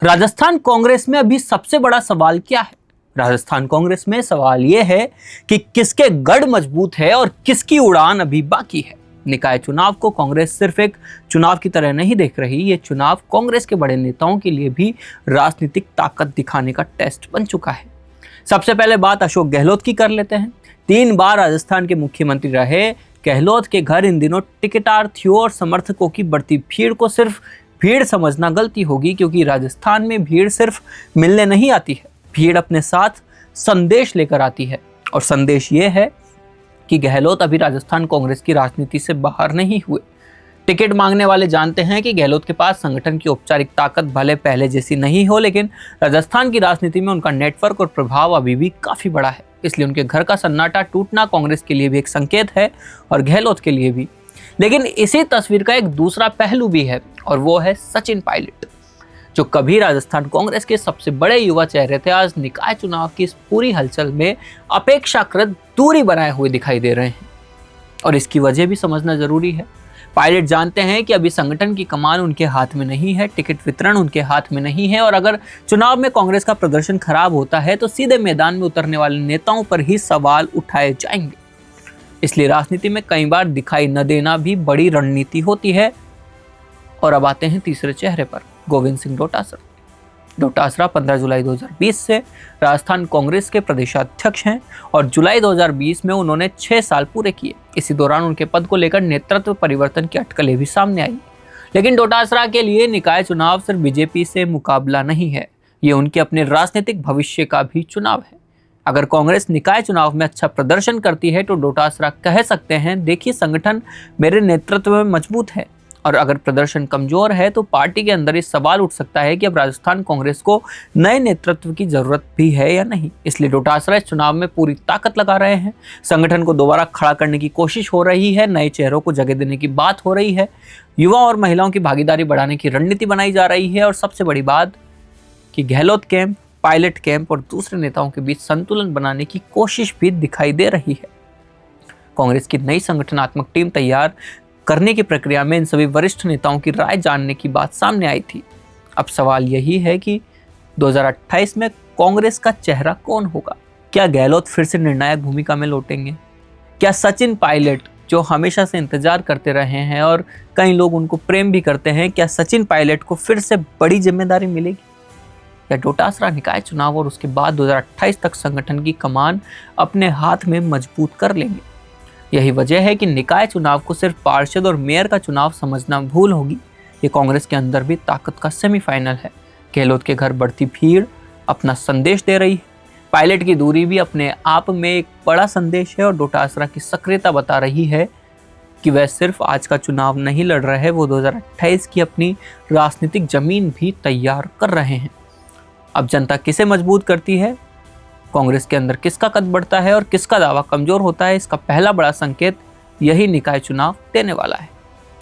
राजस्थान कांग्रेस में अभी सबसे बड़ा सवाल क्या है? राजस्थान कांग्रेस में सवाल यह है कि किसके गढ़ मजबूत है और किसकी उड़ान अभी बाकी है। निकाय चुनाव को कांग्रेस सिर्फ एक चुनाव की तरह नहीं देख रही, ये चुनाव कांग्रेस के बड़े नेताओं के लिए भी राजनीतिक ताकत दिखाने का टेस्ट बन चुका है। सबसे पहले बात अशोक गहलोत की कर लेते हैं। 3 बार राजस्थान के मुख्यमंत्री रहे गहलोत के घर इन दिनों टिकटार्थियों और समर्थकों की बढ़ती भीड़ को सिर्फ भीड़ समझना गलती होगी, क्योंकि राजस्थान में भीड़ सिर्फ मिलने नहीं आती है, भीड़ अपने साथ संदेश लेकर आती है। और संदेश ये है कि गहलोत अभी राजस्थान कांग्रेस की राजनीति से बाहर नहीं हुए। टिकट मांगने वाले जानते हैं कि गहलोत के पास संगठन की औपचारिक ताकत भले पहले जैसी नहीं हो, लेकिन राजस्थान की राजनीति में उनका नेटवर्क और प्रभाव अभी भी काफी बड़ा है। इसलिए उनके घर का सन्नाटा टूटना कांग्रेस के लिए भी एक संकेत है और गहलोत के लिए भी। लेकिन इसी तस्वीर का एक दूसरा पहलू भी है, और वो है सचिन पायलट, जो कभी राजस्थान कांग्रेस के सबसे बड़े युवा चेहरे थे, आज निकाय चुनाव की इस पूरी हलचल में अपेक्षाकृत दूरी बनाए हुए दिखाई दे रहे हैं। और इसकी वजह भी समझना जरूरी है। पायलट जानते हैं कि अभी संगठन की कमान उनके हाथ में नहीं है, टिकट वितरण उनके हाथ में नहीं है, और अगर चुनाव में कांग्रेस का प्रदर्शन खराब होता है तो सीधे मैदान में उतरने वाले नेताओं पर ही सवाल उठाए जाएंगे। इसलिए राजनीति में कई बार दिखाई न देना भी बड़ी रणनीति होती है। और अब आते हैं तीसरे चेहरे पर, गोविंद सिंह डोटासरा। डोटासरा 15 जुलाई 2020 से राजस्थान कांग्रेस के प्रदेशाध्यक्ष हैं और जुलाई 2020 में उन्होंने 6 साल पूरे किए। इसी दौरान उनके पद को लेकर नेतृत्व परिवर्तन की अटकलें भी सामने आई। लेकिन डोटासरा के लिए निकाय चुनाव सिर्फ बीजेपी से मुकाबला नहीं है, ये उनके अपने राजनीतिक भविष्य का भी चुनाव है। अगर कांग्रेस निकाय चुनाव में अच्छा प्रदर्शन करती है तो डोटासरा कह सकते हैं, देखिए संगठन मेरे नेतृत्व में मजबूत है। और अगर प्रदर्शन कमजोर है तो पार्टी के अंदर इस सवाल उठ सकता है कि अब राजस्थान कांग्रेस को नए नेतृत्व की जरूरत भी है या नहीं। इसलिए डोटासरा इस चुनाव में पूरी ताकत लगा रहे हैं। संगठन को दोबारा खड़ा करने की कोशिश हो रही है, नए चेहरों को जगह देने की बात हो रही है, युवा और महिलाओं की भागीदारी बढ़ाने की रणनीति बनाई जा रही है। और सबसे बड़ी बात कि गहलोत कैंप, पायलट कैंप और दूसरे नेताओं के बीच संतुलन बनाने की कोशिश भी दिखाई दे रही है। कांग्रेस की नई संगठनात्मक टीम तैयार करने की प्रक्रिया में इन सभी वरिष्ठ नेताओं की राय जानने की बात सामने आई थी। अब सवाल यही है कि 2028 में कांग्रेस का चेहरा कौन होगा? क्या गहलोत फिर से निर्णायक भूमिका में लौटेंगे? क्या सचिन पायलट, जो हमेशा से इंतजार करते रहे हैं और कई लोग उनको प्रेम भी करते हैं, क्या सचिन पायलट को फिर से बड़ी जिम्मेदारी मिलेगी? या डोटासरा निकाय चुनाव और उसके बाद 2028 तक संगठन की कमान अपने हाथ में मजबूत कर लेंगे? यही वजह है कि निकाय चुनाव को सिर्फ पार्षद और मेयर का चुनाव समझना भूल होगी। ये कांग्रेस के अंदर भी ताकत का सेमीफाइनल है। गहलोत के घर बढ़ती भीड़ अपना संदेश दे रही है, पायलट की दूरी भी अपने आप में एक बड़ा संदेश है, और डोटासरा की सक्रियता बता रही है कि वह सिर्फ आज का चुनाव नहीं लड़ रहे हैं, वो 2028 की अपनी राजनीतिक जमीन भी तैयार कर रहे हैं। अब जनता किसे मजबूत करती है, कांग्रेस के अंदर किसका कद बढ़ता है और किसका दावा कमजोर होता है, इसका पहला बड़ा संकेत यही निकाय चुनाव देने वाला है।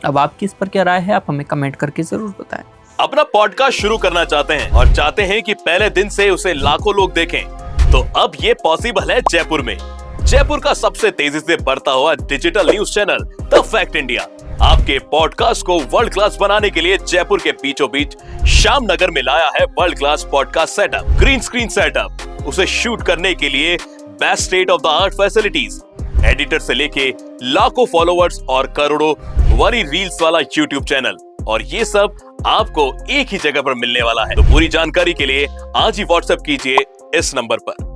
अब आपकी इस पर क्या राय है, आप हमें कमेंट करके जरूर बताएं। अपना पॉडकास्ट शुरू करना चाहते हैं और चाहते हैं कि पहले दिन से उसे लाखों लोग देखें, तो अब ये पॉसिबल है जयपुर में। जयपुर का सबसे तेजी से बढ़ता हुआ digital news channel the fact India आपके पॉडकास्ट को वर्ल्ड क्लास बनाने के लिए जयपुर के बीचों बीच श्यामनगर में लाया है world class podcast setup, green screen setup, उसे शूट करने के लिए best state of the art facilities, editor से लेके लाखों फॉलोअर्स और करोड़ों वाली रील्स वाला यूट्यूब चैनल, और ये सब आपको एक ही जगह पर मिलने वाला है। तो पूरी जानकारी के लिए आज ही व्हाट्सएप कीजिए इस नंबर पर।